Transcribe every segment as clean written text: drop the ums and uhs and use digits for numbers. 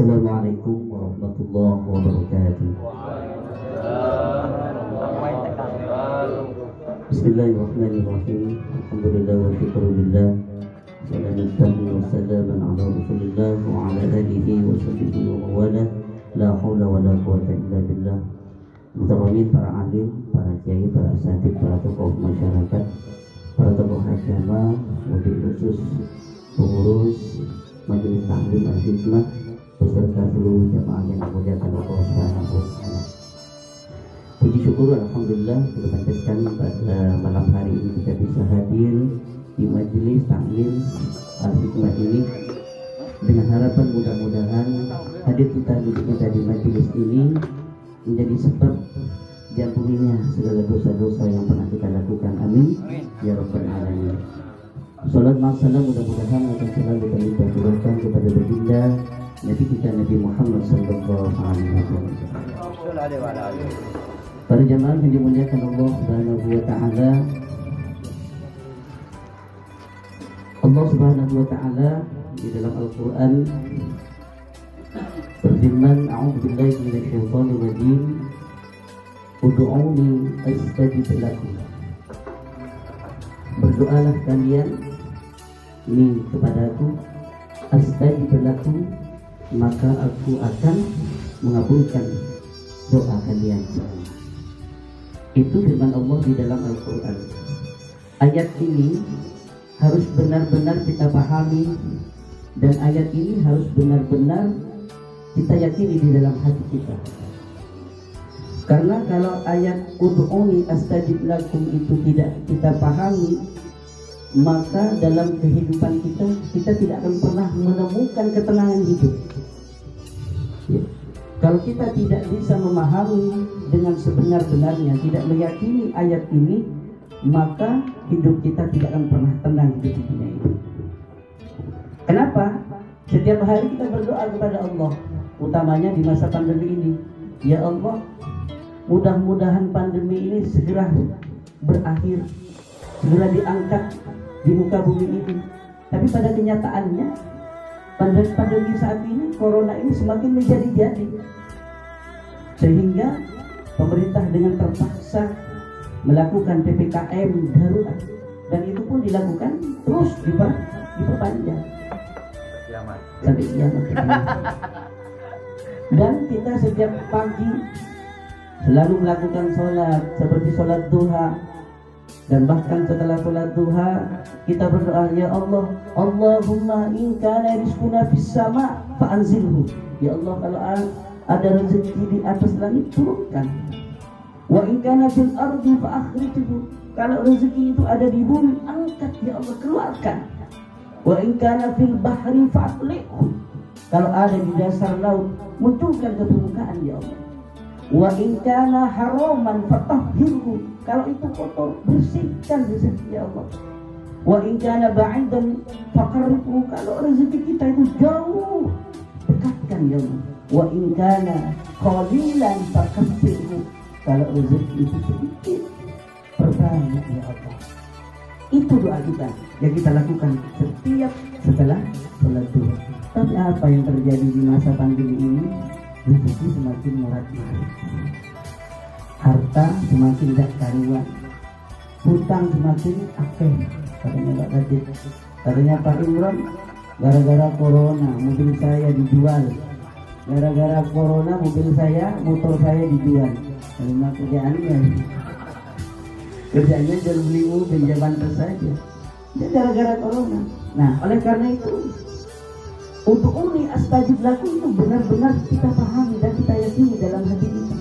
Assalamualaikum warahmatullahi wabarakatuh. Bismillahirrahmanirrahim. Alhamdulillah wa syukurillah. Sallallahu wasallaman ala Rasulillah wa ala alihi wa sahbihi wa mawala. La haula wa la quwata illa billah. Muhtaromin para alim, para kiai, para asatidz, para tokoh masyarakat, para tokoh agama, wabil khusus pengurus Majelis Taklim Al-Hikmah beserta seluruh jamaah yang dimuliakan Allah Subhanahu wa taala. Puji syukur alhamdulillah kita panjatkan pada malam hari ini kita bisa hadir di Majelis Taklim Al-Hikmah ini dengan harapan mudah-mudahan hadir kita di majelis ini menjadi sebab diampuninya segala dosa-dosa yang pernah kita lakukan. Amin ya rabbal alamin. Salat masalah mudah-mudahan akan selalu kita turunkan kepada baginda Nabi kita Nabi Muhammad sallallahu alaihi wasallam. Para jamaah yang dimuliakan Allah Subhanahu wa taala. Allah Subhanahu wa taala di dalam Al-Qur'an berfirman, a'udzubillahi minasyaitonir rajim. Ud'uuni astajib lakum. Berdoalah kalian kepadaku, astajib lakum, maka aku akan mengabulkan doa kalian semua. Itu firman Allah di dalam Al-Quran. Ayat ini harus benar-benar kita pahami, dan ayat ini harus benar-benar kita yakini di dalam hati kita. Karena kalau ayat ud'uuni astajib lakum itu tidak kita pahami, maka dalam kehidupan kita tidak akan pernah menemukan ketenangan hidup. Ya. Kalau kita tidak bisa memahami dengan sebenar-benarnya, tidak meyakini ayat ini, maka hidup kita tidak akan pernah tenang di dunia ini. Kenapa? Setiap hari kita berdoa kepada Allah, utamanya di masa pandemi ini. Ya Allah, mudah-mudahan pandemi ini segera berakhir, segera diangkat di muka bumi ini. Tapi pada kenyataannya pandemi saat ini, corona ini semakin menjadi-jadi, sehingga pemerintah dengan terpaksa melakukan PPKM darurat, dan itu pun dilakukan terus diperpanjang sampai kiamat. Dan kita setiap pagi selalu melakukan sholat seperti sholat duha, dan bahkan setelah sholat duha kita berdoa, ya Allah, Allahumma in kana rizquna fis sama fa'anzilhu. Ya Allah, kalau ada rezeki di atas langit, turunkan. Wa in kana fil ardi fa'akhrijhu. Kalau rezeki itu ada di bumi, angkat ya Allah, keluarkan. Wa in kana fil bahri fa'atliqhu. Kalau ada di dasar laut, munculkan ke permukaan ya Allah. Wa in kana haraman fatahhirhu. Kalau itu kotor, bersihkan rezeki ya Allah. Wa in kana ba'idan faqarribhu. Kalau rezeki kita itu jauh, dekatkan ya Allah. Wa in kana qalilan fakaththirhu. Kalau rezeki itu sedikit, perbanyak ya Allah. Itu doa kita yang kita lakukan setiap setelah sholat duha. Tapi apa yang terjadi di masa pandemi ini? Rezeki semakin murah-murah, harta semakin tidak karuan, hutang semakin akeh. Katanya Pak Kadip, katanya Pak Imran, gara-gara corona mobil saya dijual, gara-gara corona mobil saya, motor saya dijual. Karena kerjaannya jual beli mobil, jalan saja. Dia gara-gara corona. Nah, oleh karena itu, ud'uuni astajib lakum itu benar-benar kita pahami dan kita yakini dalam hati kita.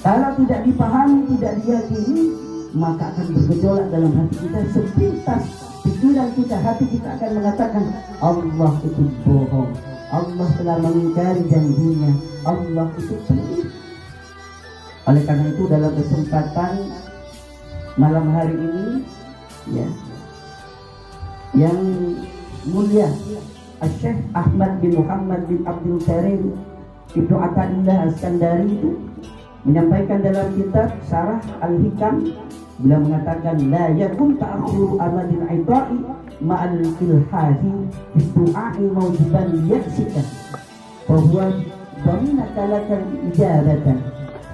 Kalau tidak dipahami, tidak diyakini, maka akan bergejolak dalam hati kita. Sepintas pikiran kita, hati kita akan mengatakan Allah itu bohong, Allah telah mengingkari janjinya, Allah itu pelit. Oleh karena itu dalam kesempatan malam hari ini, ya, yang mulia Syekh Ahmad bin Muhammad bin Abdul Karim Ibnu Athaillah As-Kandari itu menyampaikan dalam kitab Syarah Al-Hikam, beliau mengatakan la yakun ta'khuru amalin ida'i ma'al ilhahi bidu'a'i mawjiban yaksika. fahuwa dhaminaka lakal ijabatan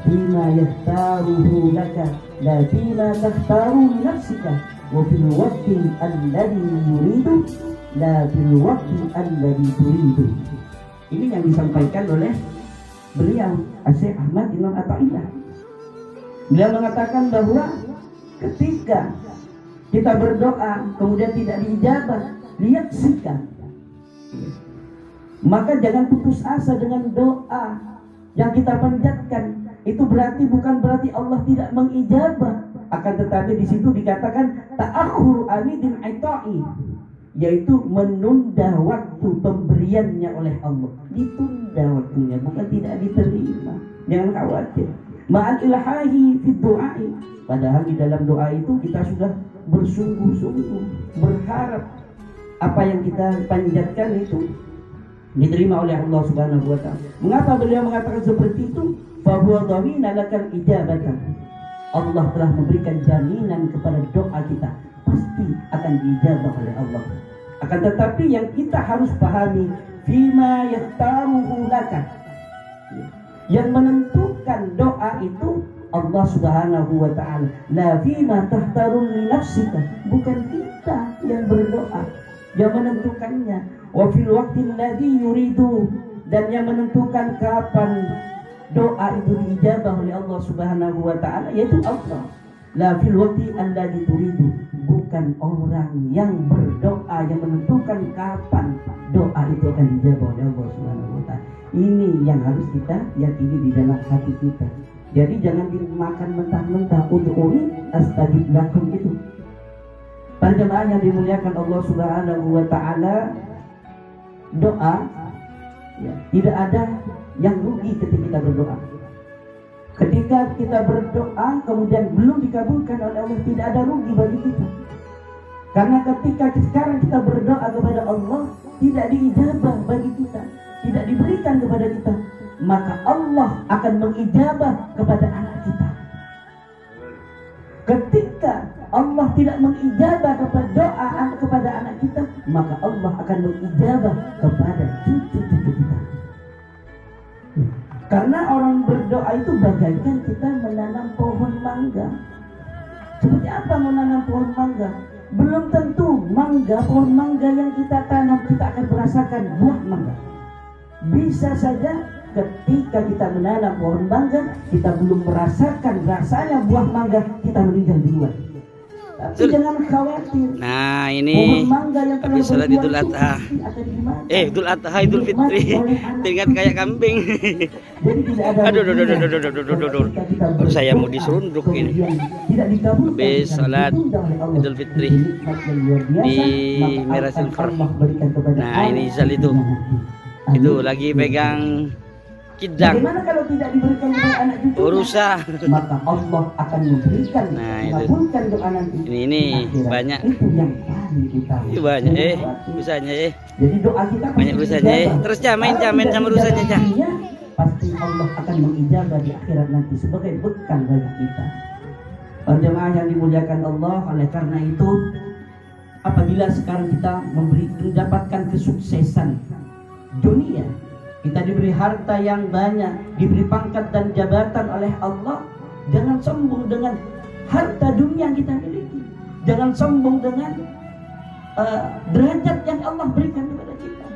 bima yakhtaruhu laka la bima takhtaru li nafsika wa fil waqti alladhi yuridu la fil waqti alladhi turidu. Ini yang disampaikan oleh beliau Syekh Ahmad Imam Athaillah. Beliau mengatakan bahwa ketika kita berdoa kemudian tidak diijabah, lihat sikap, maka jangan putus asa dengan doa yang kita panjatkan. Itu bukan berarti Allah tidak mengijabah, akan tetapi di situ dikatakan ta'akhur amidin aitai, yaitu menunda waktu pemberiannya oleh Allah. Ditunda waktunya, bukan tidak diterima. Jangan khawatir. Ma'al ilhahi fid du'ai, padahal di dalam doa itu kita sudah bersungguh-sungguh berharap apa yang kita panjatkan itu diterima oleh Allah Subhanahu wa taala. Mengapa beliau mengatakan seperti itu? Fa huwa dhamina lakal ijabatan. Allah telah memberikan jaminan kepada doa kita pasti akan diijabah oleh Allah. Akan tetapi yang kita harus pahami, fima yaktaruhu laka, yang menentukan doa itu Allah Subhanahu wa taala. La fima tahtarun li nafsika, bukan kita yang berdoa yang menentukannya. Wa fil waqtil ladzi yuridu, dan yang menentukan kapan doa itu diijabah oleh Allah Subhanahu wa taala yaitu Allah. La fil waqti alladzi turidu, bukan orang yang berdoa yang menentukan kapan doa itu akan dijawab oleh Allah Subhanahu wa taala. Ini yang harus kita yakini di dalam hati kita. Jadi jangan dimakan mentah-mentah untuk astajib lakum itu. Para jemaah yang dimuliakan Allah Subhanahu wa taala, doa ya, tidak ada yang rugi ketika kita berdoa. Ketika kita berdoa kemudian belum dikabulkan oleh Allah, tidak ada rugi bagi kita. Karena ketika sekarang kita berdoa kepada Allah tidak diijabah bagi kita, tidak diberikan kepada kita, maka Allah akan mengijabah kepada anak kita. Ketika Allah tidak mengijabah kepada doa kepada anak kita, maka Allah akan mengijabah kepada cucu-cucu kita. Karena orang berdoa itu bagaikan kita menanam pohon mangga. Seperti apa menanam pohon mangga? Belum tentu pohon mangga yang kita tanam kita akan merasakan buah mangga. Bisa saja ketika kita menanam pohon mangga, kita belum merasakan rasanya buah mangga, kita meninggal duluan. Tapi jangan khawatir. Nah ini habis sholat Idul Adha. Idul Adha, Idul Fitri. Tinggal kayak kambing. Aduh. Saya mau diserunduk ini. Habis sholat Idul Fitri di Merah Silver. Nah ini Zal itu lagi pegang kidang. Bagaimana kalau tidak diberikan kepada anak cucu? Urusan. Maka Allah akan memberikan, mengabulkan doa nanti. Ini banyak. Itu yang paling kita. Banyak usahanya Jadi doa kita banyak usahanya Terus main sama urusannya pasti Allah akan mengijabah di akhirat nanti sebagai bekal bagi kita. Para jemaah yang dimuliakan Allah, oleh karena itu apabila sekarang kita mendapatkan kesuksesan dunia, kita diberi harta yang banyak, diberi pangkat dan jabatan oleh Allah, jangan sombong dengan harta dunia yang kita miliki. Jangan sombong dengan derajat yang Allah berikan kepada kita.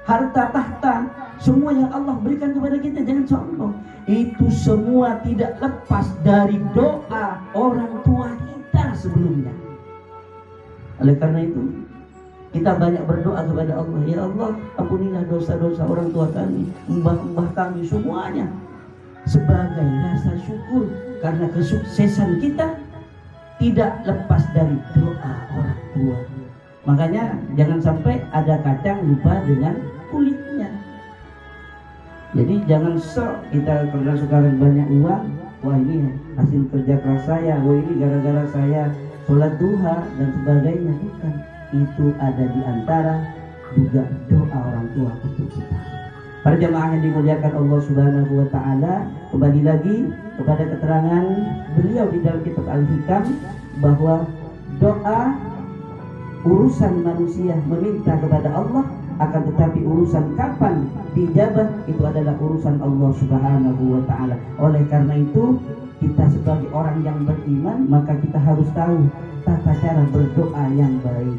Harta tahta, semua yang Allah berikan kepada kita, jangan sombong. Itu semua tidak lepas dari doa orang tua kita sebelumnya. Oleh karena itu kita banyak berdoa kepada Allah. Ya Allah, ampunilah dosa-dosa orang tua kami, mbah-mbah kami semuanya, sebagai rasa syukur karena kesuksesan kita tidak lepas dari doa orang tua. Makanya jangan sampai ada kacang lupa dengan kulitnya. Jadi jangan sok kita karena sekarang banyak uang, wah ini hasil kerja keras saya, wah ini gara-gara saya sholat duha dan sebagainya. Bukan. Itu ada di antara juga doa orang tua untuk kita. Para jemaah yang dimuliakan Allah Subhanahu wa taala, kembali lagi kepada keterangan beliau di dalam kitab Al-Hikam bahwa doa urusan manusia meminta kepada Allah akan tetapi urusan kapan dijabah itu adalah urusan Allah Subhanahu wa taala. Oleh karena itu, kita sebagai orang yang beriman maka kita harus tahu tata cara berdoa yang baik.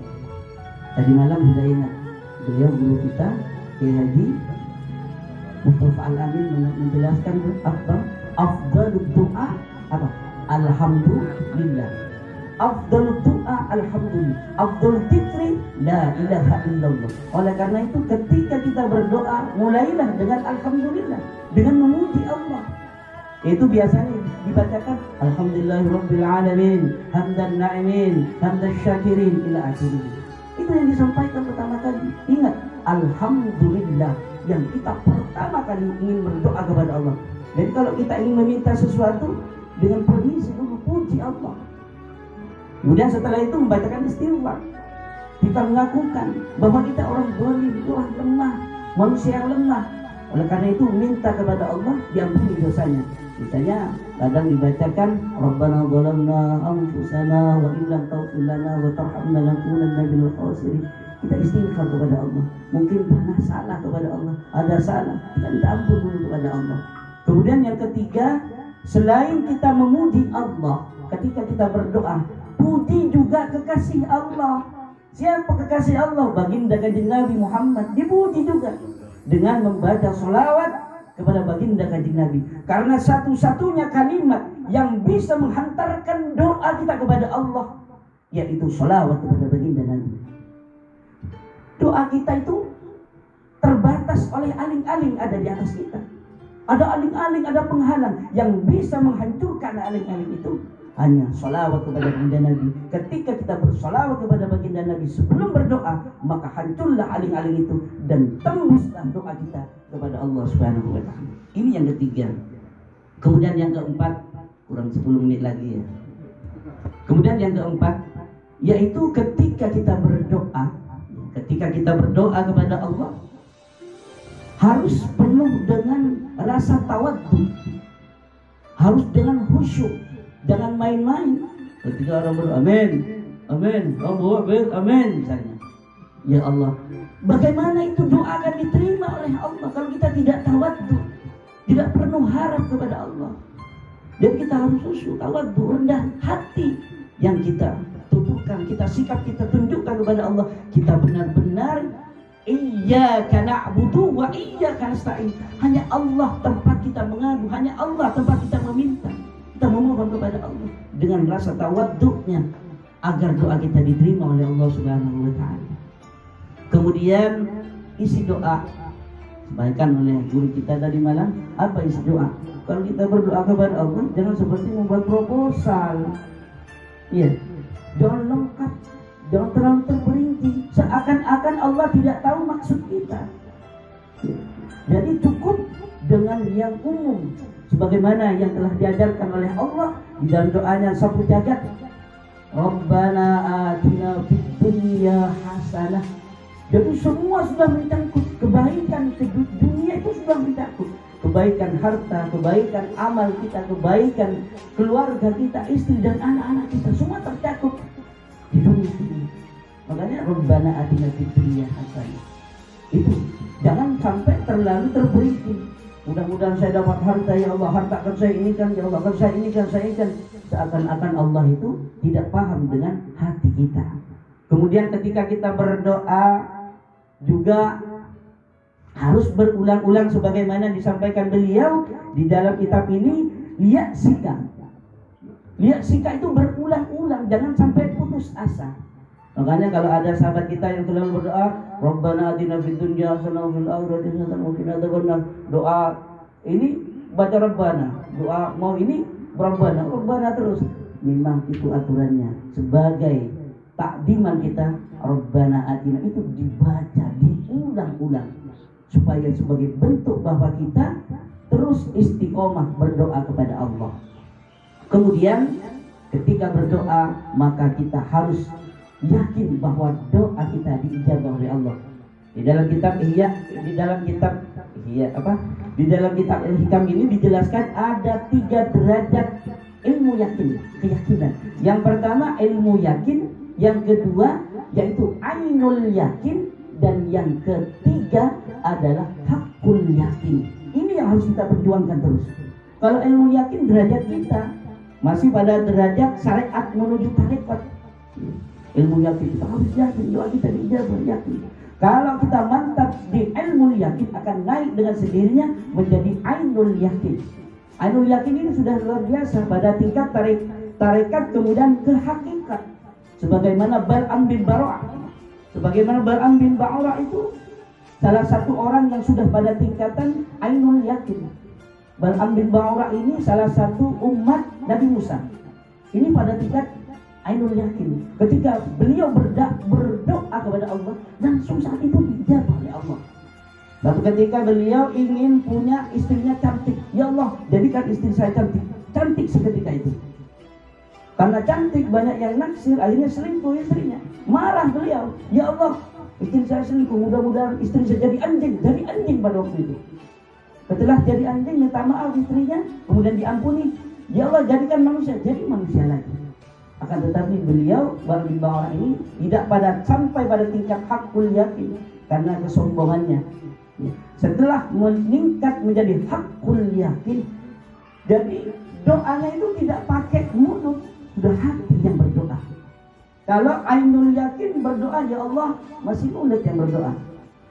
Tadi malam sudah ingat beliau guru kita Kiai Haji Mustafa Al-Amin menjelaskan apa? Afdalud doa apa? Alhamdulillah. Afdalud doa alhamdulillah. Afdalul dzikri la ilaha illallah. Oleh karena itu ketika kita berdoa mulailah dengan alhamdulillah, dengan memuji Allah. Itu biasanya dibacakan alhamdulillahirabbil alamin, hamdan na'imin, hamdan syakirin ila akhirih. Itu yang disampaikan pertama kali. Ingat, alhamdulillah yang kita pertama kali ingin berdoa kepada Allah. Jadi kalau kita ingin meminta sesuatu, dengan permisi dulu puji Allah. Kemudian setelah itu membacakan istighfar. Kita mengakukan bahwa kita orang zalim, orang lemah, manusia yang lemah. Oleh karena itu minta kepada Allah diampuni dosanya. Misalnya kadang dibacakan Rabbana zalamna anfusana wa illam taghfir lana wa tarhamna lanakunanna minal khasirin. Kita istighfar kepada Allah. Mungkin pernah salah kepada Allah, ada salah, kita minta ampun dulu kepada Allah. Kemudian yang ketiga, selain kita memuji Allah ketika kita berdoa, puji juga kekasih Allah. Siapa kekasih Allah? Baginda Kanjeng Nabi Muhammad dipuji juga dengan membaca sholawat kepada baginda Kanjeng Nabi. Karena satu-satunya kalimat yang bisa menghantarkan doa kita kepada Allah yaitu sholawat kepada baginda Nabi. Doa kita itu terbatas oleh aling-aling ada di atas kita. Ada aling-aling, ada penghalang yang bisa menghancurkan aling-aling itu. Hanya sholawat kepada baginda Nabi. Ketika kita bersolawat kepada baginda Nabi sebelum berdoa, maka hancurlah aling-aling itu dan tembuslah doa kita kepada Allah Subhanahu wa taala. Ini yang ketiga. Kemudian yang keempat, kurang 10 menit lagi ya. Kemudian yang keempat, yaitu ketika kita berdoa kepada Allah harus penuh dengan rasa tawadhu, harus dengan khusyuk. Jangan main-main. Ketika orang berdoa, amin, amin, Allahu Akbar, amin misalnya. Ya Allah, bagaimana itu doa akan diterima oleh Allah kalau kita tidak tawadhu, tidak penuh harap kepada Allah. Dan kita harus khusyuk, tawadhu, rendah hati yang kita tuturkan, kita sikap, kita tunjukkan kepada Allah. Kita benar-benar iyyaka na'budu wa iyyaka nasta'in. Hanya Allah tempat kita mengadu, hanya Allah tempat kita meminta. Kita memohon kepada Allah dengan rasa tawaddu'nya agar doa kita diterima oleh Allah Subhanahu wa taala. Kemudian isi doa sampaikan oleh guru kita tadi malam. Apa isi doa? Kalau kita berdoa kepada Allah jangan seperti membuat proposal. Iya. Jangan lengkap, jangan terlalu terperinci, seakan-akan Allah tidak tahu maksud kita. Jadi cukup dengan yang umum sebagaimana yang telah diajarkan oleh Allah di dalam doanya sapu jagat. Rabbana atina fid dunya hasanah. Jadi semua sudah mencangkut kebaikan ke dunia itu sudah mencangkut kebaikan harta, kebaikan amal kita, kebaikan keluarga kita, istri dan anak-anak kita, semua tercakup di dunia ini. Makanya Rabbana atina fid dunya hasanah. Itu jangan sampai terlalu terperinci. Mudah-mudahan saya dapat harta ya Allah, harta akan saya ini kan ya Allah, akan saya ini kan saya kan. Seakan-akan Allah itu tidak paham dengan hati kita. Kemudian ketika kita berdoa juga harus berulang-ulang sebagaimana disampaikan beliau di dalam kitab ini. Lihat sika itu berulang-ulang, jangan sampai putus asa. Makanya kalau ada sahabat kita yang selalu berdoa, Rabbana atina fid dunya hasanah wa fil akhirati hasanah wa qina adzabannar. Doa ini baca Rabbana, doa mau ini Rabbana, Rabbana terus. Memang itu aturannya. Sebagai takdiman kita, Rabbana atina itu dibaca, diulang-ulang supaya sebagai bentuk bahwa kita terus istiqomah berdoa kepada Allah. Kemudian ketika berdoa maka kita harus yakin bahwa doa kita diijabah oleh Allah. Di dalam kitab Al-Hikam ini dijelaskan ada 3 derajat ilmu yakin, keyakinan. Yang pertama ilmu yakin, yang kedua yaitu ainul yakin, Dan yang ketiga adalah hakul yakin. Ini yang harus kita perjuangkan terus. Kalau ilmu yakin derajat kita masih pada derajat syariat menuju tarekat. Ilmu yakin kita harus yakin, doa kita diijabah yakin. Kalau kita mantap di ilmu yakin akan naik dengan sendirinya menjadi ainul yakin. Ainul yakin ini sudah luar biasa pada tingkat tarekat kemudian ke hakikat. Sebagaimana Bal'am bin Ba'urah. Sebagaimana Bal'am bin Ba'urah itu salah satu orang yang sudah pada tingkatan ainul yakin. Bal'am bin Ba'urah ini salah satu umat Nabi Musa. Ini pada tingkat ainul yakin. Ketika beliau berdoa kepada Allah, langsung saat itu dijawab oleh Allah. Satu ketika beliau ingin punya istrinya cantik. Ya Allah, jadikan istri saya cantik. Cantik seketika itu. Karena cantik banyak yang naksir, akhirnya selingkuh istrinya. Marah beliau. Ya Allah, istri saya selingkuh. Mudah-mudahan istri saya jadi anjing. Jadi anjing pada waktu itu. Setelah jadi anjing, minta maaf istrinya. Kemudian diampuni. Ya Allah, jadikan manusia. Jadi manusia lagi. Akan tetapi beliau Bal'am bin Ba'urah ini tidak sampai pada tingkat hakul yakin karena kesombongannya. Setelah meningkat menjadi hakul yakin, jadi doanya itu tidak pakai mulut, sudah hati yang berdoa. Kalau ainul yakin berdoa, ya Allah, masih mulut yang berdoa,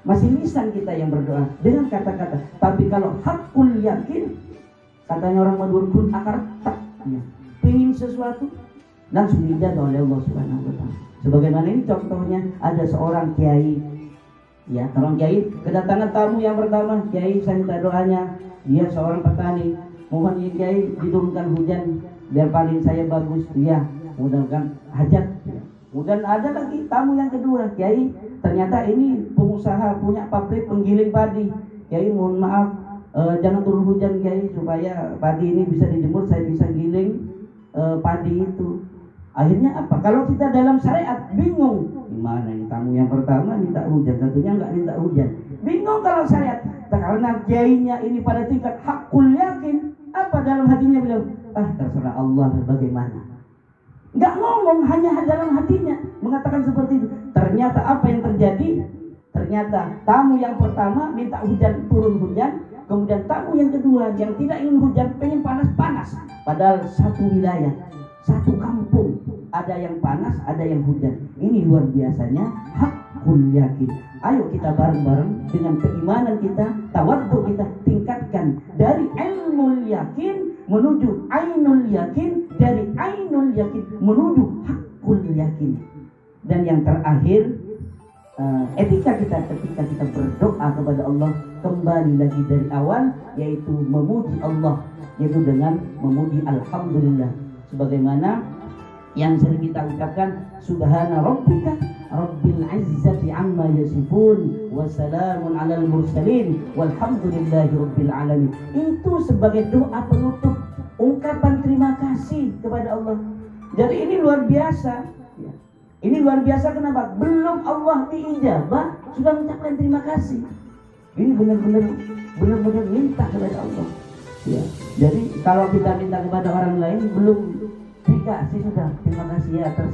masih lisan kita yang berdoa dengan kata-kata. Tapi kalau hakul yakin, katanya orang Madura, kun akar taknya, pengen sesuatu langsung dijawab oleh Allah Subhanahu wa Ta'ala. Sebagaimana ini contohnya, ada seorang kiai, ya, seorang kiai kedatangan tamu yang pertama. Kiai, saya minta doanya. Dia seorang petani, mohon ya Kiai diturunkan hujan biar panen saya bagus. Ya, mudah-mudahan hajat. Kemudian ada lagi tamu yang kedua, Kiai, ternyata ini pengusaha punya pabrik penggiling padi. Kiai, mohon maaf, jangan turun hujan Kiai, supaya padi ini bisa dijemur, saya bisa giling padi itu. Akhirnya apa? Kalau kita dalam syariat bingung, gimana ini tamu yang pertama minta hujan, satunya nggak minta hujan. Bingung kalau syariat. Karena kiainya ini pada tingkat hakul yakin, apa dalam hatinya beliau? Terserah Allah bagaimana. Nggak ngomong, hanya dalam hatinya mengatakan seperti itu. Ternyata apa yang terjadi? Ternyata tamu yang pertama minta hujan, turun hujan. Kemudian tamu yang kedua yang tidak ingin hujan, pengen panas-panas. Padahal satu wilayah, satu kampung, ada yang panas, ada yang hujan. Ini luar biasanya hakul yakin. Ayo kita bareng-bareng dengan keimanan kita, tawadhu kita tingkatkan dari ilmu yakin menuju ainul yakin, dari ainul yakin menuju hakul yakin. Dan yang terakhir, etika kita ketika kita berdoa kepada Allah, kembali lagi dari awal, yaitu memuji Allah, yaitu dengan memuji alhamdulillah. Sebagaimana yang sering kita ucapkan, subhana rabbika rabbil izzati amma yasifun wa salamun alal mursalin walhamdulillahi rabbil alamin. Itu sebagai doa penutup, ungkapan terima kasih kepada Allah. Jadi ini luar biasa. Ini luar biasa, kenapa? Belum Allah diijabah sudah mengucapkan terima kasih. Ini benar-benar minta kepada Allah. Ya. Jadi kalau kita minta kepada orang lain belum dikasih, sudah terima kasih ya atas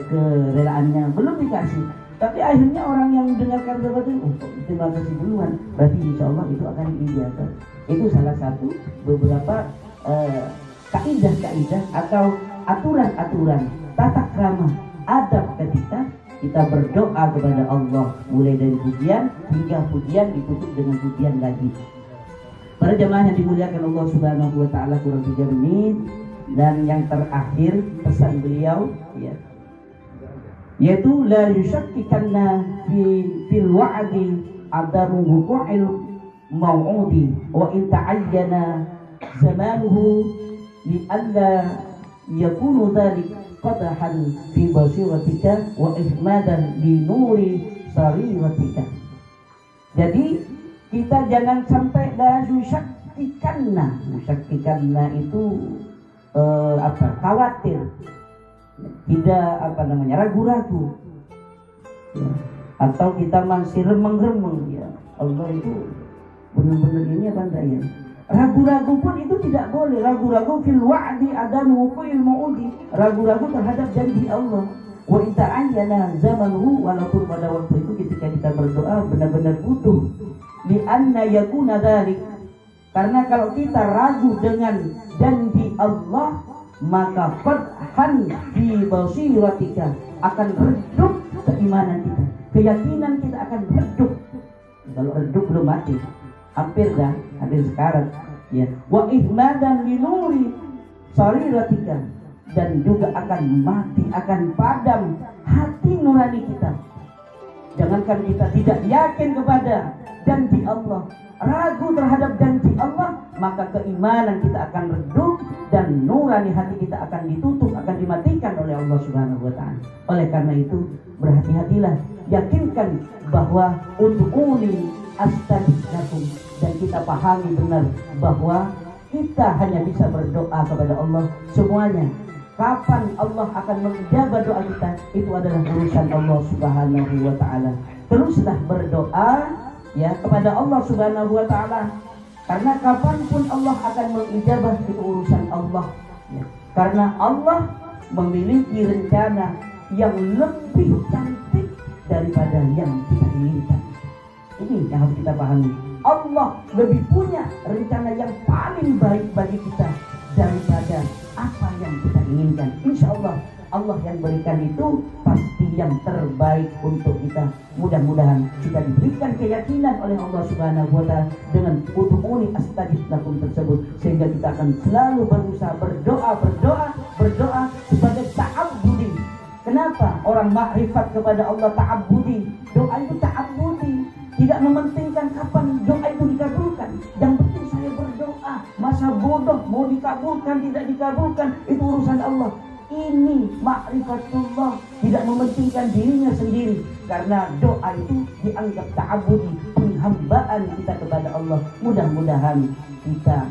kerelaannya, belum dikasih. Tapi akhirnya orang yang mendengarkan seperti itu, terima kasih duluan, berarti insya Allah itu akan diijabah. Itu salah satu beberapa kaidah-kaidah atau aturan-aturan tata krama adab ketika kita berdoa kepada Allah, mulai dari pujian hingga pujian ditutup dengan pujian lagi. Para jemaah yang dimuliakan Allah Subhanahu wa Ta'ala, kurang 3 menit. Dan yang terakhir pesan beliau, ya, yaitu la yushakkikanna fil wa'di adamu wuqu'il maw'udi wa in ta'ayyana zamanuhu li alla yakunu dhalik qadahan fi basiratika wa ihmadan li nuri sariratika. Jadi kita jangan sampai la yushakkikanna itu khawatir, tidak ragu-ragu, ya. Atau kita masih remeng-remeng, ya Allah itu benar-benar ini apa enggak ya. Ragu-ragu pun itu tidak boleh. Ragu-ragu fil wa'di adamu wuqu'il mau'udi, ragu-ragu terhadap janji Allah. Wa ita'ayyana zamanuhu, walaupun pada waktu itu ketika kita berdoa benar-benar butuh li'anna yakuna dzalik, karena kalau kita ragu dengan janji Allah maka fadhan fi basiratika, akan redup keimanan kita, keyakinan kita akan redup. Kalau redup belum mati, hampir sekarat ya. Wa ihmadan linuri sariratika, dan juga akan mati, akan padam hati nurani kita. Jangankan kita tidak yakin kepada janji Allah, ragu terhadap janji Allah, maka keimanan kita akan redup dan nurani hati kita akan ditutup, akan dimatikan oleh Allah Subhanahu wa taala. Oleh karena itu, berhati-hatilah, yakinkan bahwa untuk uli astagfirullahaladzim, dan kita pahami benar bahwa kita hanya bisa berdoa kepada Allah semuanya. Kapan Allah akan menjawab doa kita itu adalah urusan Allah Subhanahu wa taala. Teruslah berdoa ya kepada Allah Subhanahu wa taala, karena kapanpun Allah akan mengijabah itu urusan Allah ya. Karena Allah memiliki rencana yang lebih cantik daripada yang kita inginkan. Ini yang harus kita pahami. Allah lebih punya rencana yang paling baik bagi kita daripada apa yang kita inginkan. Insya Allah Allah yang berikan itu pasti yang terbaik untuk kita. Mudah-mudahan kita diberikan keyakinan oleh Allah Subhanahu wa taala dengan ud'uni astajib lakum tersebut, sehingga kita akan selalu berusaha berdoa sebagai ta'abbudi. Kenapa orang makrifat kepada Allah ta'abbudi? Doa itu ta'abbudi, tidak mementingkan kapan doa itu dikabulkan. Yang penting saya berdoa. Masa bodoh mau dikabulkan tidak dikabulkan itu urusan Allah. Ini ma'rifatullah, tidak mementingkan dirinya sendiri, karena doa itu dianggap ta'abudi, penghambaan kita kepada Allah. Mudah-mudahan kita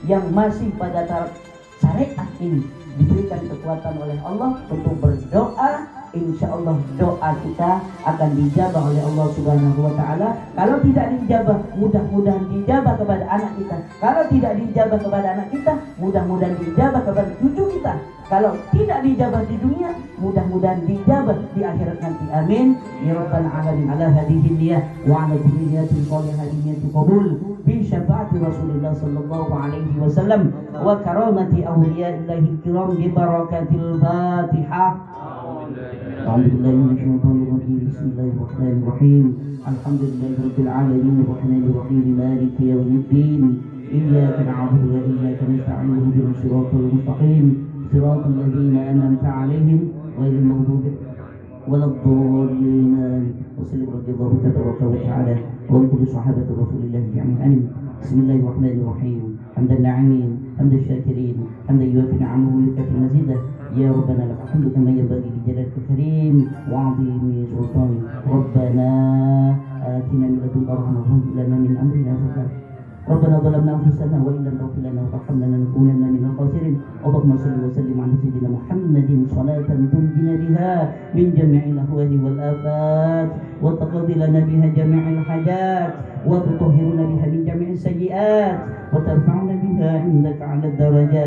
yang masih pada taraf syariat ini diberikan kekuatan oleh Allah untuk berdoa. Insya Allah doa kita akan dijabah oleh Allah Subhanahu wa taala. Kalau tidak dijabah, mudah-mudahan dijabah kepada anak kita. Kalau tidak dijabah kepada anak kita, mudah-mudahan dijabah kepada cucu kita. Kalau tidak dijabah di dunia, mudah-mudahan dijabah di akhirat nanti. Amin ya rabbal alamin. Ala hadhihi niyyah wa ala niyyati salihati niyyati qabul bi syafaati Rasulillah sallallahu alaihi wasallam wa karamati awliyaillahi kiram bi barakatil Fatihah. Bismillahirrahmanirrahim. Bismillahirrahmanirrahim. Alhamdulillahirabbil alamin arrahmanirrahim maliki yaumiddin. Iyyaka na'budu wa iyyaka nasta'in ihdinas siratal mustaqim siratal ladzina an'amta 'alaihim ghairil maghdubi waladdallin. Wassallallahu tabaraka wa ta'ala wa kulli sahabati Rasulillah amin. Bismillahirrahmanirrahim. Hamdan na'imin, hamdan syakirin, hamdan yuwafi ni'amahu wa yukafi mazidah. Ya Rabbana lakal hamdu kama yanbaghi li jalalika karim wa 'azimi sultanik. Rabbana atina min ladunka rahmatan wa hab lana min amrina rashada. Rabbana zalamna anfusana wa illam taghfir lana wa tarhamna lanakunanna minal khasirin. Allahumma shalli wa sallim 'ala sayyidina Muhammadin salatan tunjina biha min jami'il ahwali wal afat wa taqdi lana biha jami'al hajat wa tutahhiruna biha min jami'is sayyi'at wa tarfa'una biha indaka 'ala darajat.